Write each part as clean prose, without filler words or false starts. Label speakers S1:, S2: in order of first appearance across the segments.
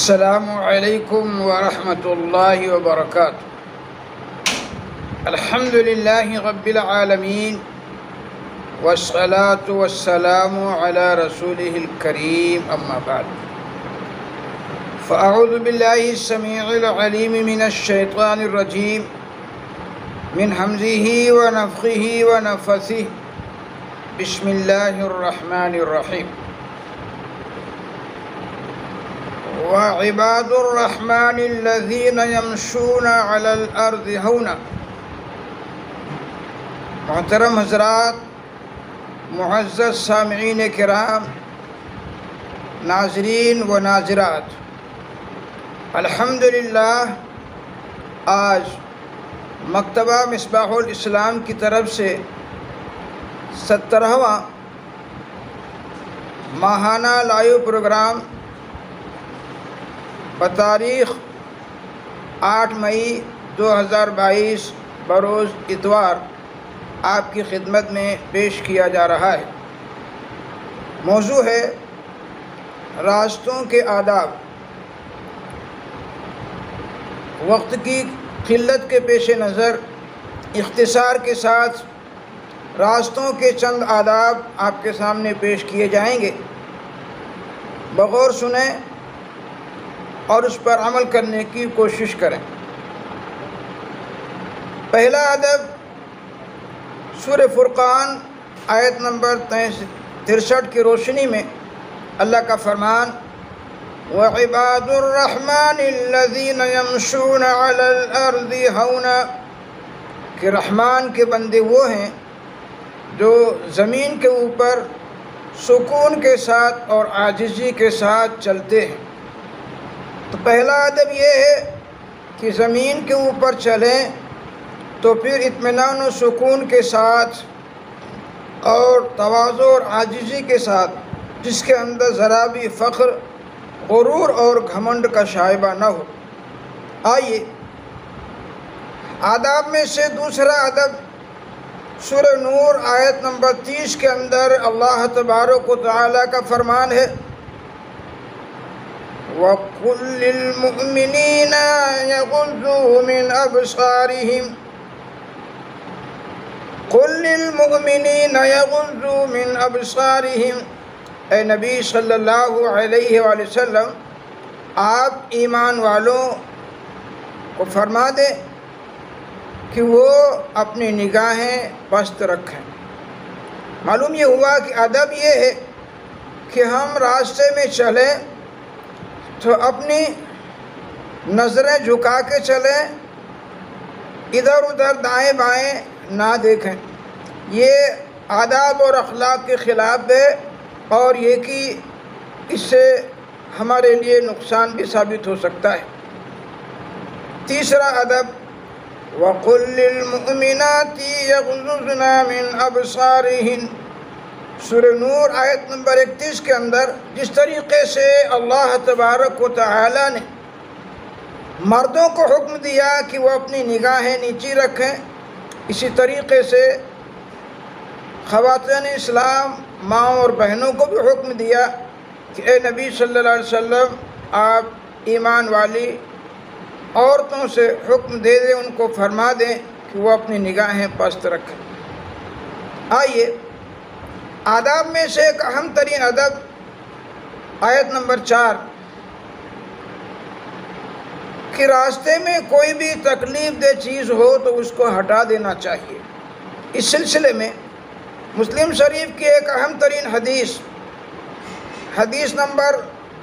S1: السلام علیکم ورحمۃ اللہ وبرکاتہ۔ الحمد للہ رب العالمین والصلاة والسلام علی رسولہ الکریم، اما بعد فاعوذ باللہ السمیع العلیم من الشیطان الرجیم من حمزہ ونفخہ ونفثہ۔ بسم اللہ الرحمن الرحیم۔ وعباد الرحمن الذین یمشون علی الارض ہونا۔ محترم حضرات، معزز سامعین کرام، ناظرین و ناظرات، الحمدللہ آج مکتبہ مصباح الاسلام کی طرف سے 17واں ماہانہ لائیو پروگرام بتاریخ 8 مئی 2022 بروز اتوار آپ کی خدمت میں پیش کیا جا رہا ہے۔ موضوع ہے راستوں کے آداب۔ وقت کی قلت کے پیش نظر اختصار کے ساتھ راستوں کے چند آداب آپ کے سامنے پیش کیے جائیں گے، بغور سنیں اور اس پر عمل کرنے کی کوشش کریں۔ پہلا ادب سورہ فرقان آیت نمبر 63 کی روشنی میں اللہ کا فرمان وَعِبَادُ الرَّحْمَنِ الَّذِينَ يَمْشُونَ عَلَى الْأَرْضِ هَوْنًا، کہ رحمان کے بندے وہ ہیں جو زمین کے اوپر سکون کے ساتھ اور عاجزی کے ساتھ چلتے ہیں۔ تو پہلا ادب یہ ہے کہ زمین کے اوپر چلیں تو پھر اطمینان و سکون کے ساتھ اور تواضع اور عاجزی کے ساتھ، جس کے اندر ذرا بھی فخر، غرور اور گھمنڈ کا شائبہ نہ ہو۔ آئیے آداب میں سے دوسرا ادب سورہ نور آیت نمبر 30 کے اندر اللہ تبارک و تعالیٰ کا فرمان ہے وَقُلْ لِلْمُؤْمِنِينَ يَغُضُّوا مِنْ أَبْصَارِهِمْ قُلْ لِلْمُؤْمِنِينَ يَغُضُّوا مِنْ أَبْصَارِهِمْ۔ اے نبی صلی اللہ علیہ وآلہ وسلم، آپ ایمان والوں کو فرما دیں کہ وہ اپنی نگاہیں پست رکھیں۔ معلوم یہ ہوا کہ ادب یہ ہے کہ ہم راستے میں چلیں تو اپنی نظریں جھکا کے چلیں، ادھر ادھر دائیں بائیں نہ دیکھیں۔ یہ آداب اور اخلاق کے خلاف ہے اور یہ کہ اس سے ہمارے لیے نقصان بھی ثابت ہو سکتا ہے۔ تیسرا ادب وَقُلْ لِلْمُؤْمِنَاتِ يَغْضُضْنَ مِنْ أَبْصَارِهِنَّ۔ سورہ نور آیت نمبر 31 کے اندر جس طریقے سے اللہ تبارک و تعالیٰ نے مردوں کو حکم دیا کہ وہ اپنی نگاہیں نیچی رکھیں، اسی طریقے سے خواتین اسلام، ماں اور بہنوں کو بھی حکم دیا کہ اے نبی صلی اللہ علیہ وسلم، آپ ایمان والی عورتوں سے حکم دے دیں، ان کو فرما دیں کہ وہ اپنی نگاہیں پست رکھیں۔ آئیے آداب میں سے ایک اہم ترین ادب آیت نمبر 4 کہ راستے میں کوئی بھی تکلیف دہ چیز ہو تو اس کو ہٹا دینا چاہیے۔ اس سلسلے میں مسلم شریف کی ایک اہم ترین حدیث نمبر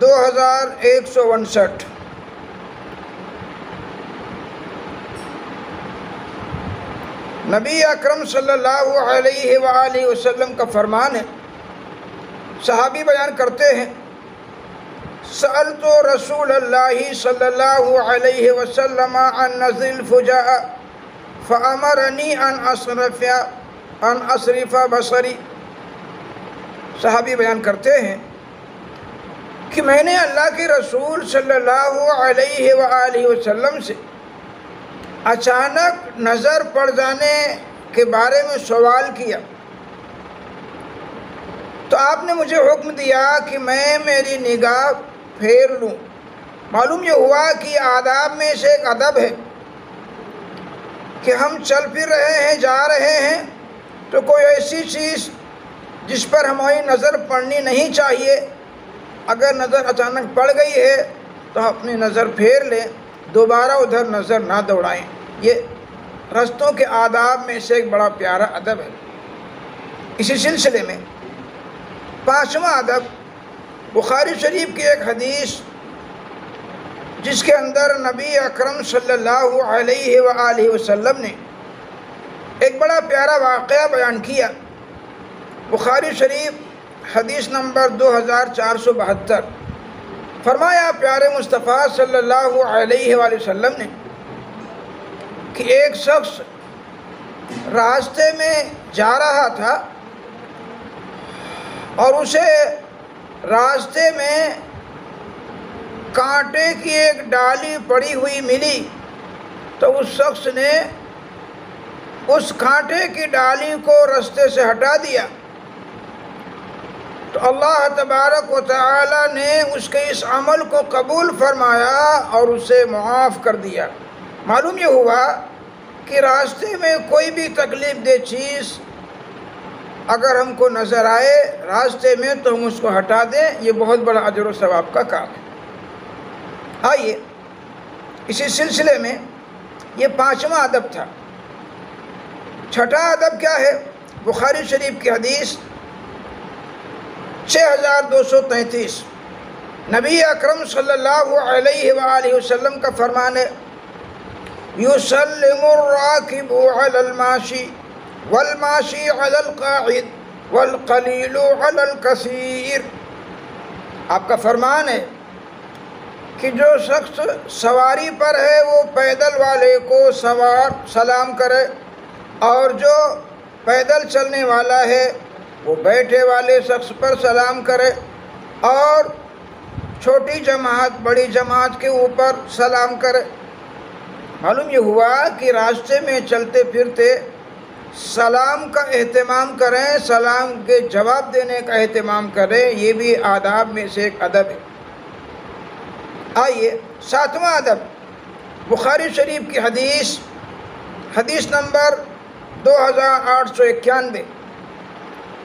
S1: 2159، نبی اکرم صلی اللہ علیہ وآلہ وسلم کا فرمان ہے۔ صحابی بیان کرتے ہیں سألت رسول اللہ صلی اللہ علیہ وسلم عن نزل الفجاء فأمرنی ان اصرف بصری۔ صحابی بیان کرتے ہیں کہ میں نے اللہ کے رسول صلی اللہ علیہ وآلہ وسلم سے اچانک نظر پڑ جانے کے بارے میں سوال کیا تو آپ نے مجھے حکم دیا کہ میں میری نگاہ پھیر لوں معلوم یہ ہوا کہ آداب میں سے ایک ادب ہے کہ ہم چل پھر رہے ہیں، جا رہے ہیں، تو کوئی ایسی چیز جس پر ہماری نظر پڑنی نہیں چاہیے، اگر نظر اچانک پڑ گئی ہے تو ہم اپنی نظر پھیر لیں، دوبارہ ادھر نظر نہ دوڑائیں۔ یہ رستوں کے آداب میں سے ایک بڑا پیارا ادب ہے۔ اسی سلسلے میں 5واں ادب، بخاری شریف کی ایک حدیث جس کے اندر نبی اکرم صلی اللہ علیہ وآلہ وسلم نے ایک بڑا پیارا واقعہ بیان کیا۔ بخاری شریف حدیث نمبر 2472، فرمایا پیارے مصطفیٰ صلی اللہ علیہ وآلہ وسلم نے کہ ایک شخص راستے میں جا رہا تھا اور اسے راستے میں کانٹے کی ایک ڈالی پڑی ہوئی ملی، تو اس شخص نے اس کانٹے کی ڈالی کو راستے سے ہٹا دیا، تو اللہ تبارک و تعالی نے اس کے اس عمل کو قبول فرمایا اور اسے معاف کر دیا۔ معلوم یہ ہوا کہ راستے میں کوئی بھی تکلیف دہ چیز اگر ہم کو نظر آئے راستے میں تو ہم اس کو ہٹا دیں، یہ بہت بڑا اجر و ثواب کا کام ہے۔ آئیے اسی سلسلے میں یہ 5واں ادب تھا۔ 6واں ادب کیا ہے؟ بخاری شریف کی حدیث 6233، نبی اکرم صلی اللہ علیہ وآلہ وسلم کا فرمان ہے، یسلم الراکب علی الماشی والماشی علی القاعد والقلیل علی الکثیر۔ آپ کا فرمان ہے کہ جو شخص سواری پر ہے وہ پیدل والے کو سلام کرے، اور جو پیدل چلنے والا ہے وہ بیٹھے والے شخص پر سلام کرے، اور چھوٹی جماعت بڑی جماعت کے اوپر سلام کرے۔ معلوم یہ ہوا کہ راستے میں چلتے پھرتے سلام کا اہتمام کریں، سلام کے جواب دینے کا اہتمام کریں، یہ بھی آداب میں سے ایک ادب ہے۔ آئیے 7واں ادب، بخاری شریف کی حدیث نمبر 2891،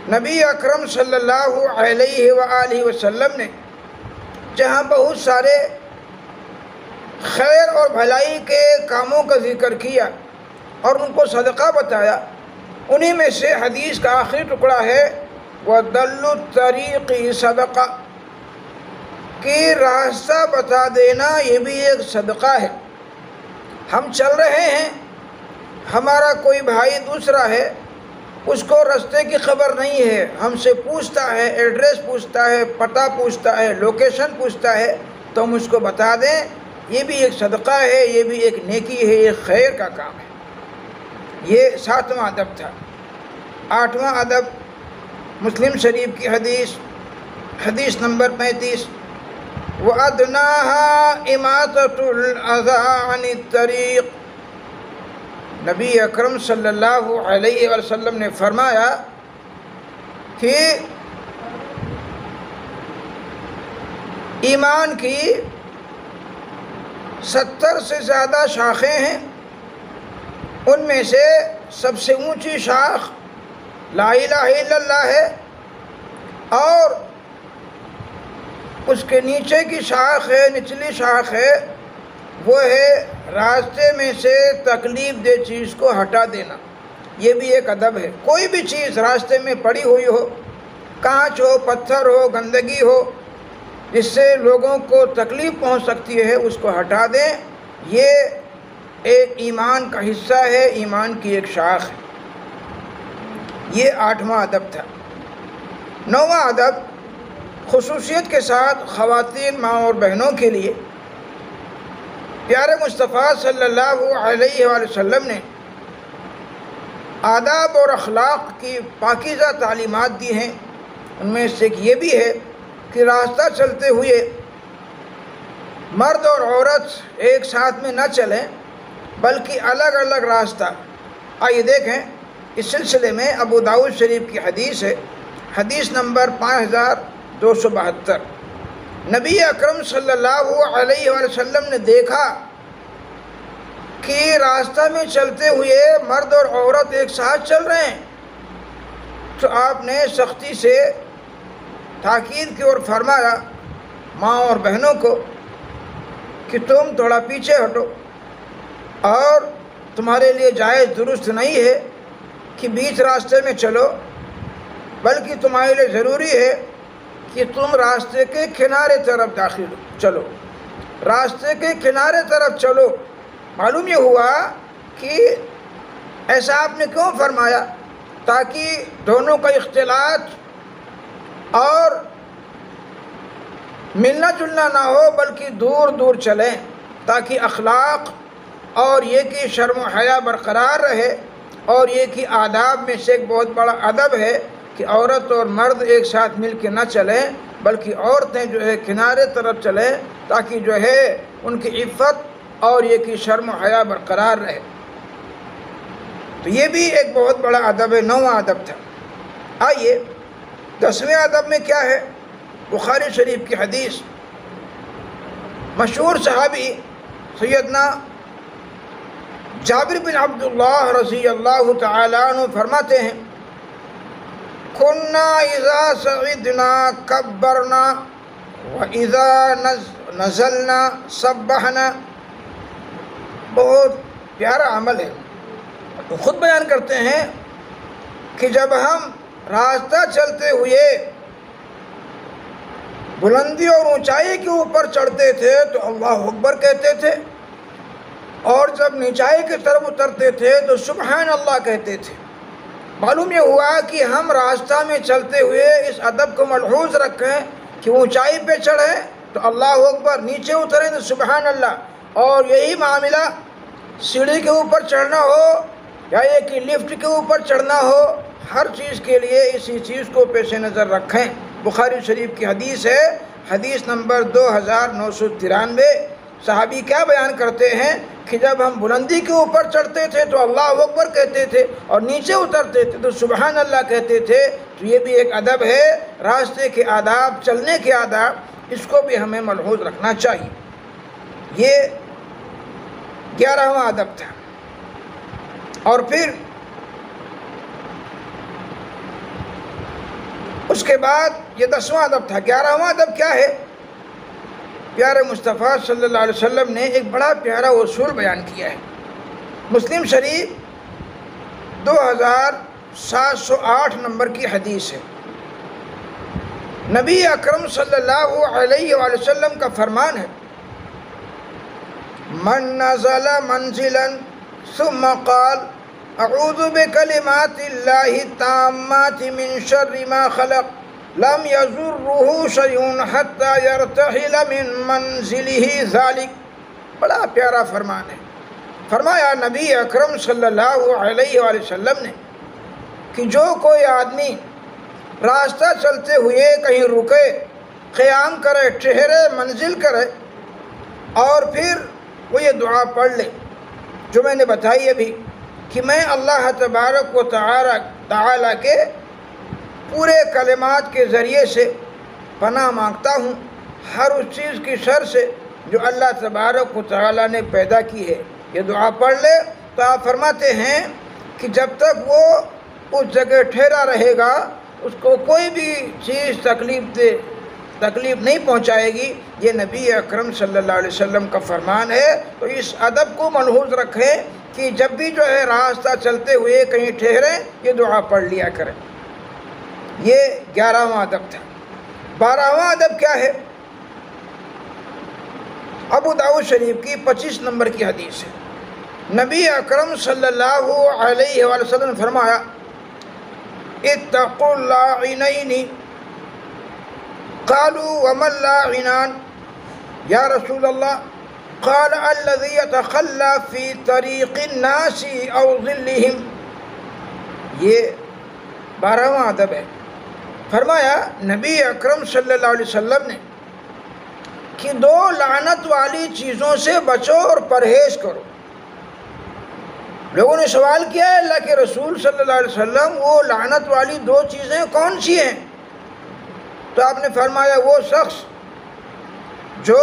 S1: نبی اکرم صلی اللہ علیہ وآلہ وسلم نے جہاں بہت سارے خیر اور بھلائی کے کاموں کا ذکر کیا اور ان کو صدقہ بتایا، انہی میں سے حدیث کا آخری ٹکڑا ہے وَدَلُّ الطَّرِيقِ صدقہ، کہ راستہ بتا دینا یہ بھی ایک صدقہ ہے۔ ہم چل رہے ہیں، ہمارا کوئی بھائی دوسرا ہے، اس کو راستے کی خبر نہیں ہے، ہم سے پوچھتا ہے، ایڈریس پوچھتا ہے، پتہ پوچھتا ہے، لوکیشن پوچھتا ہے، تو ہم اس کو بتا دیں، یہ بھی ایک صدقہ ہے، یہ بھی ایک نیکی ہے، یہ خیر کا کام ہے۔ یہ 7واں ادب تھا۔ 8واں ادب، مسلم شریف کی حدیث نمبر 35، وَأَدْنَاهَا إِمَاطَةُ الْأَذَىٰ عَنِ الطَّرِيقِ، نبی اکرم صلی اللہ علیہ وسلم نے فرمایا کہ ایمان کی 70 سے زیادہ شاخیں ہیں، ان میں سے سب سے اونچی شاخ لا الہ الا اللہ ہے، اور اس کے نیچے کی شاخ ہے، نچلی شاخ ہے، وہ ہے راستے میں سے تکلیف دہ چیز کو ہٹا دینا۔ یہ بھی ایک ادب ہے۔ کوئی بھی چیز راستے میں پڑی ہوئی ہو، کانچ ہو، پتھر ہو، گندگی ہو، جس سے لوگوں کو تکلیف پہنچ سکتی ہے، اس کو ہٹا دیں، یہ ایک ایمان کا حصہ ہے، ایمان کی ایک شاخ ہے۔ یہ 8واں ادب تھا۔ 9واں ادب، خصوصیت کے ساتھ خواتین ماں اور بہنوں کے لیے پیارے مصطفیٰ صلی اللہ علیہ وآلہ وسلم نے آداب اور اخلاق کی پاکیزہ تعلیمات دی ہیں۔ ان میں سے ایک یہ بھی ہے کہ راستہ چلتے ہوئے مرد اور عورت ایک ساتھ میں نہ چلیں، بلکہ الگ الگ راستہ۔ آئیے دیکھیں، اس سلسلے میں ابو داؤد شریف کی حدیث ہے، حدیث نمبر 5272، نبی اکرم صلی اللہ علیہ وسلم نے دیکھا کہ راستہ میں چلتے ہوئے مرد اور عورت ایک ساتھ چل رہے ہیں، تو آپ نے سختی سے تاکید کی اور فرمایا ماں اور بہنوں کو کہ تم تھوڑا پیچھے ہٹو، اور تمہارے لیے جائز درست نہیں ہے کہ بیچ راستے میں چلو، بلکہ تمہارے لیے ضروری ہے کہ تم راستے کے کنارے طرف داخل چلو، راستے کے کنارے طرف چلو۔ معلوم یہ ہوا کہ ایسا آپ نے کیوں فرمایا؟ تاکہ دونوں کا اختلاط اور ملنا جلنا نہ ہو، بلکہ دور دور چلیں، تاکہ اخلاق اور یہ کہ شرم و حیا برقرار رہے۔ اور یہ کہ آداب میں سے ایک بہت بڑا ادب ہے کہ عورت اور مرد ایک ساتھ مل کے نہ چلیں، بلکہ عورتیں جو ہے کنارے طرف چلیں، تاکہ جو ہے ان کی عفت اور یہ کہ شرم و حیا برقرار رہے۔ تو یہ بھی ایک بہت بڑا ادب ہے، 9واں ادب تھا۔ آئیے 10ویں ادب میں کیا ہے؟ بخاری شریف کی حدیث، مشہور صحابی سیدنا جابر بن عبداللہ رضی اللہ تعالیٰ عنہ فرماتے ہیں کُنَّا اِذَا صَعِدْنَا كَبَّرْنَا وَإِذَا نَزَلْنَا سَبَّحْنَا۔ بہت پیارا عمل ہے۔ خود بیان کرتے ہیں کہ جب ہم راستہ چلتے ہوئے بلندی اور اونچائی کے اوپر چڑھتے تھے تو اللہ اکبر کہتے تھے، اور جب نچائی کی طرف اترتے تھے تو سبحان اللہ کہتے تھے۔ معلوم یہ ہوا کہ ہم راستہ میں چلتے ہوئے اس ادب کو ملحوظ رکھیں کہ اونچائی پہ چڑھیں تو اللہ اکبر، نیچے اتریں تو سبحان اللہ۔ اور یہی معاملہ سیڑھی کے اوپر چڑھنا ہو یا یہ کہ لفٹ کے اوپر چڑھنا ہو، ہر چیز کے لیے اسی چیز کو پیش نظر رکھیں۔ بخاری شریف کی حدیث ہے، حدیث نمبر 2993۔ صحابی کیا بیان کرتے ہیں کہ جب ہم بلندی کے اوپر چڑھتے تھے تو اللہ اکبر کہتے تھے، اور نیچے اترتے تھے تو سبحان اللہ کہتے تھے۔ تو یہ بھی ایک ادب ہے، راستے کے آداب، چلنے کے آداب، اس کو بھی ہمیں ملحوظ رکھنا چاہیے۔ یہ 11واں ادب تھا۔ اور پھر اس کے بعد یہ 10واں ادب تھا۔ 11واں ادب کیا ہے؟ پیارے مصطفیٰ صلی اللہ علیہ وسلم نے ایک بڑا پیارا اصول بیان کیا ہے۔ مسلم شریف 2708 نمبر کی حدیث ہے۔ نبی اکرم صلی اللہ علیہ وآلہ وسلم کا فرمان ہے من نزل منزلا ثم قال اعوذ بکلمات اللہ التامات من شر ما خلق لم یضرہ شیء حتی یرتحل من منزلہ ذلک۔ بڑا پیارا فرمان ہے۔ فرمایا نبی اکرم صلی اللہ علیہ وآلہ وسلم نے کہ جو کوئی آدمی راستہ چلتے ہوئے کہیں رکے، قیام کرے، ٹھہرے، منزل کرے، اور پھر وہ یہ دعا پڑھ لے جو میں نے بتائی ابھی کہ میں اللہ تبارک و تعالی کے پورے کلمات کے ذریعے سے پناہ مانگتا ہوں ہر اس چیز کی شر سے جو اللہ تبارک و تعالی نے پیدا کی ہے۔ یہ دعا پڑھ لے تو آپ فرماتے ہیں کہ جب تک وہ اس جگہ ٹھہرا رہے گا اس کو کوئی بھی چیز تکلیف نہیں پہنچائے گی۔ یہ نبی اکرم صلی اللہ علیہ وسلم کا فرمان ہے۔ تو اس ادب کو ملحوظ رکھیں کہ جب بھی جو ہے راستہ چلتے ہوئے کہیں ٹھہریں یہ دعا پڑھ لیا کریں۔ یہ 11واں ادب تھا۔ 12واں ادب کیا ہے؟ ابو داؤد شریف کی 25 نمبر کی حدیث ہے۔ نبی اکرم صلی اللہ علیہ وآلہ وسلم نے فرمایا اتقوا اللاعنین قالوا وما اللاعنان یا رسول اللہ قال الذي يتخلى في طريق الناس او ظلهم۔ یہ 12واں ادب ہے۔ فرمایا نبی اکرم صلی اللہ علیہ وسلم نے کہ دو لعنت والی چیزوں سے بچو اور پرہیز کرو۔ لوگوں نے سوال کیا ہے اللہ کے رسول صلی اللہ علیہ وسلم وہ لعنت والی دو چیزیں کون سی ہیں؟ تو آپ نے فرمایا وہ شخص جو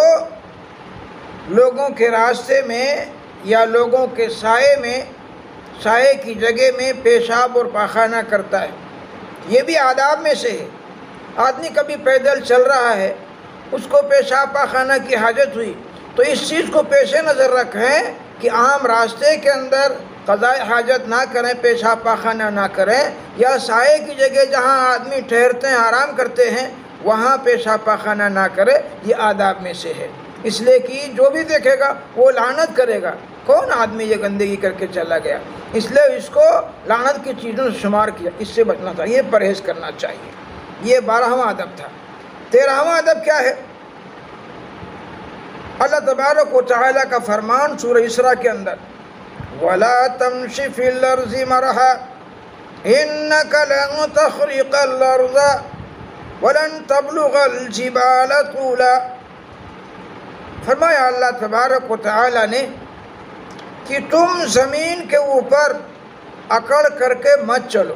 S1: لوگوں کے راستے میں یا لوگوں کے سائے کی جگہ میں پیشاب اور پاخانہ کرتا ہے، یہ بھی آداب میں سے ہے۔ آدمی کبھی پیدل چل رہا ہے، اس کو پیشاب پاخانہ کی حاجت ہوئی تو اس چیز کو پیش نظر رکھیں کہ عام راستے کے اندر قضاء حاجت نہ کریں، پیشاب پاخانہ نہ کریں، یا سائے کی جگہ جہاں آدمی ٹھہرتے ہیں، آرام کرتے ہیں، وہاں پیشاب پاخانہ نہ کرے۔ یہ آداب میں سے ہے، اس لیے کہ جو بھی دیکھے گا وہ لعنت کرے گا، کون آدمی یہ گندگی کر کے چلا گیا، اس لیے اس کو لعنت کی چیزوں سے شمار کیا، اس سے بچنا چاہیے، پرہیز کرنا چاہیے۔ یہ 12واں ادب تھا۔ 13واں ادب کیا ہے؟ اللہ تبارک و تعالیٰ کا فرمان سورہ اسراء کے اندر، وَلَا تَمْشِ فِي الْأَرْضِ مَرَحًا إِنَّكَ لَن تَخْرِقَ الْأَرْضَ وَلَن تَبْلُغَ الْجِبَالَ طُولًا۔ فرمایا اللہ تبارک و تعالیٰ نے کہ تم زمین کے اوپر اکڑ کر کے مت چلو۔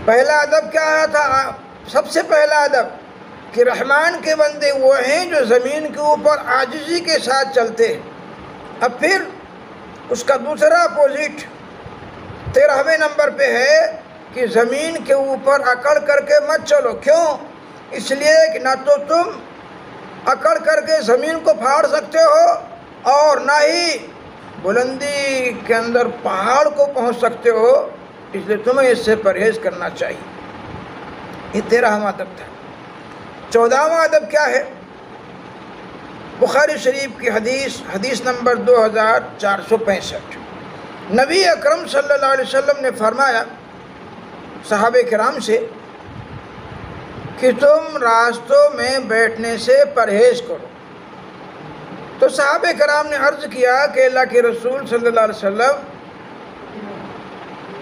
S1: پہلا ادب کیا آیا تھا؟ سب سے پہلا ادب کہ رحمان کے بندے وہ ہیں جو زمین کے اوپر عاجزی کے ساتھ چلتے ہیں۔ اب پھر اس کا دوسرا اپوزٹ 13ویں نمبر پہ ہے کہ زمین کے اوپر اکڑ کر کے مت چلو۔ کیوں؟ اس لیے کہ نہ تو تم اکڑ کر کے زمین کو پھاڑ سکتے ہو اور نہ ہی بلندی کے اندر پہاڑ کو پہنچ سکتے ہو، اس لیے تمہیں اس سے پرہیز کرنا چاہیے۔ یہ 13واں ادب تھا۔ 14واں ادب کیا ہے؟ بخاری شریف کی حدیث نمبر 2465۔ نبی اکرم صلی اللہ علیہ وسلم نے فرمایا صحابہ کرام سے کہ تم راستوں میں بیٹھنے سے پرہیز کرو۔ تو صحابہ کرام نے عرض کیا کہ اللہ کے رسول صلی اللہ علیہ وسلم،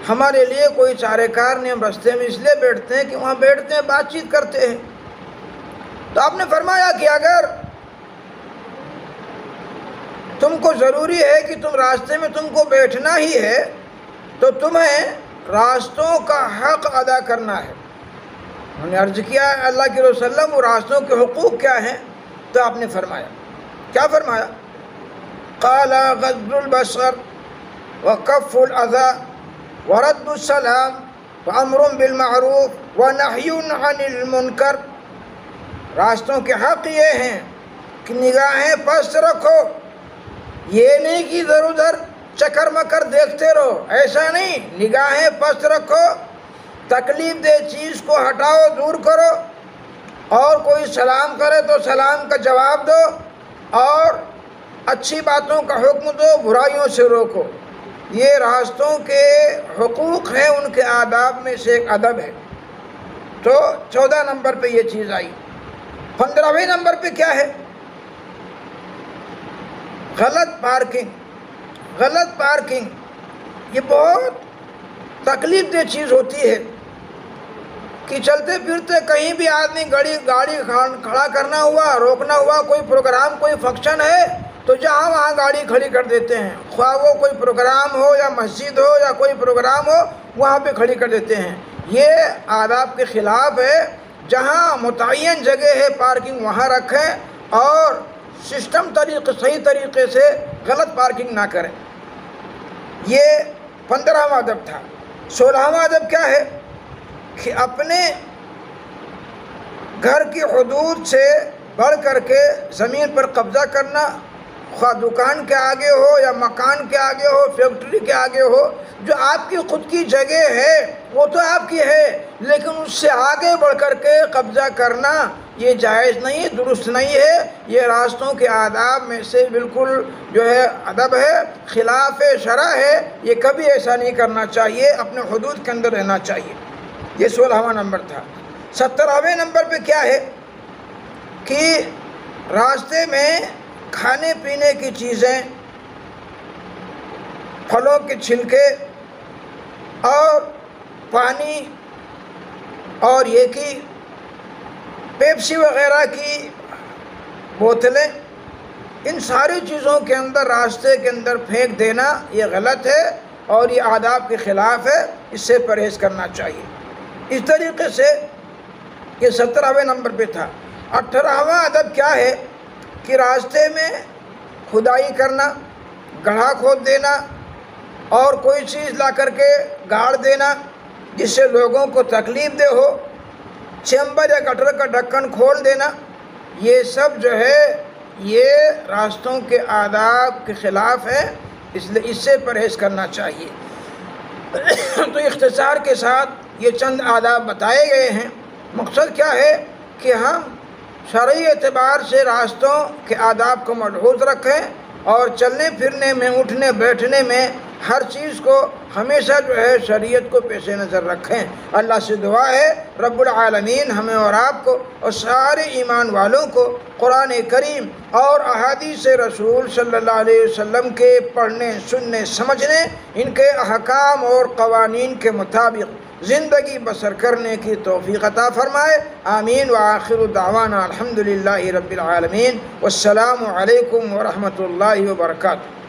S1: ہمارے لیے کوئی چارہ کار نہیں، ہم راستے میں اس لیے بیٹھتے ہیں کہ وہاں بیٹھتے ہیں، بات چیت کرتے ہیں۔ تو آپ نے فرمایا کہ اگر تم کو ضروری ہے کہ تم راستے میں تم کو بیٹھنا ہی ہے تو تمہیں راستوں کا حق ادا کرنا ہے۔ انہوں نے عرض کیا اللہ کے رسول وسلم وہ راستوں کے حقوق کیا ہیں؟ تو آپ نے فرمایا، کیا فرمایا؟ قال غض البصر وکف الاذى ورد السلام وامر بالمعروف ونہی عن المنکر۔ راستوں کے حق یہ ہیں کہ نگاہیں پست رکھو، یہ نہیں کہ ادھر ادھر چکر مکر دیکھتے رہو، ایسا نہیں، نگاہیں پست رکھو، تکلیف دہ چیز کو ہٹاؤ، دور کرو، اور کوئی سلام کرے تو سلام کا جواب دو، اور اچھی باتوں کا حکم دو، برائیوں سے روکو۔ یہ راستوں کے حقوق ہیں، ان کے آداب میں سے ایک ادب ہے۔ تو 14 نمبر پہ یہ چیز آئی۔ 15ویں نمبر پہ کیا ہے؟ غلط پارکنگ۔ یہ بہت تکلیف دہ چیز ہوتی ہے کہ چلتے پھرتے کہیں بھی آدمی گاڑی کھڑا کرنا ہوا، روکنا ہوا، کوئی پروگرام کوئی فنکشن ہے تو جہاں وہاں گاڑی کھڑی کر دیتے ہیں، خواہ وہ کوئی پروگرام ہو یا مسجد ہو یا کوئی پروگرام ہو، وہاں پہ کھڑی کر دیتے ہیں۔ یہ آداب کے خلاف ہے۔ جہاں متعین جگہ ہے پارکنگ وہاں رکھیں اور صحیح طریقے سے غلط پارکنگ نہ کریں۔ یہ 15واں ادب تھا۔ 16واں ادب کیا ہے؟ کہ اپنے گھر کی حدود سے بڑھ کر کے زمین پر قبضہ کرنا، خواہ دکان کے آگے ہو یا مکان کے آگے ہو، فیکٹری کے آگے ہو، جو آپ کی خود کی جگہ ہے وہ تو آپ کی ہے، لیکن اس سے آگے بڑھ کر کے قبضہ کرنا یہ جائز نہیں، درست نہیں ہے۔ یہ راستوں کے آداب میں سے بالکل جو ہے ادب ہے، خلاف شرع ہے، یہ کبھی ایسا نہیں کرنا چاہیے، اپنے حدود کے اندر رہنا چاہیے۔ یہ 16واں نمبر تھا۔ 17ویں نمبر پہ کیا ہے؟ کہ راستے میں کھانے پینے کی چیزیں، پھلوں کے چھلکے اور پانی اور یہ کہ پیپسی وغیرہ کی بوتلیں، ان ساری چیزوں کے اندر راستے کے اندر پھینک دینا یہ غلط ہے اور یہ آداب کے خلاف ہے، اس سے پرہیز کرنا چاہیے۔ اس طریقے سے یہ 17ویں نمبر پہ تھا۔ 18واں ادب کیا ہے کہ راستے میں کھدائی کرنا، گڑھا کھود دینا اور کوئی چیز لا کر کے گاڑ دینا جس سے لوگوں کو تکلیف دہ ہو، چیمبر یا گٹر کا ڈھکن کھول دینا، یہ سب جو ہے یہ راستوں کے آداب کے خلاف ہے، اس لیے اس سے پرہیز کرنا چاہیے۔ تو اختصار کے ساتھ یہ چند آداب بتائے گئے ہیں۔ مقصد کیا ہے کہ ہم شرعی اعتبار سے راستوں کے آداب کو ملحوظ رکھیں اور چلنے پھرنے میں، اٹھنے بیٹھنے میں ہر چیز کو ہمیشہ جو ہے شریعت کو پیش نظر رکھیں۔ اللہ سے دعا ہے رب العالمین ہمیں اور آپ کو اور سارے ایمان والوں کو قرآن کریم اور احادیث رسول صلی اللہ علیہ وسلم کے پڑھنے، سننے، سمجھنے، ان کے احکام اور قوانین کے مطابق زندگی بسر کرنے کی توفیق عطا فرمائے۔ آمین۔ وآخر دعوانا الحمدللہ رب العالمین، والسلام علیکم ورحمۃ اللہ وبرکاتہ۔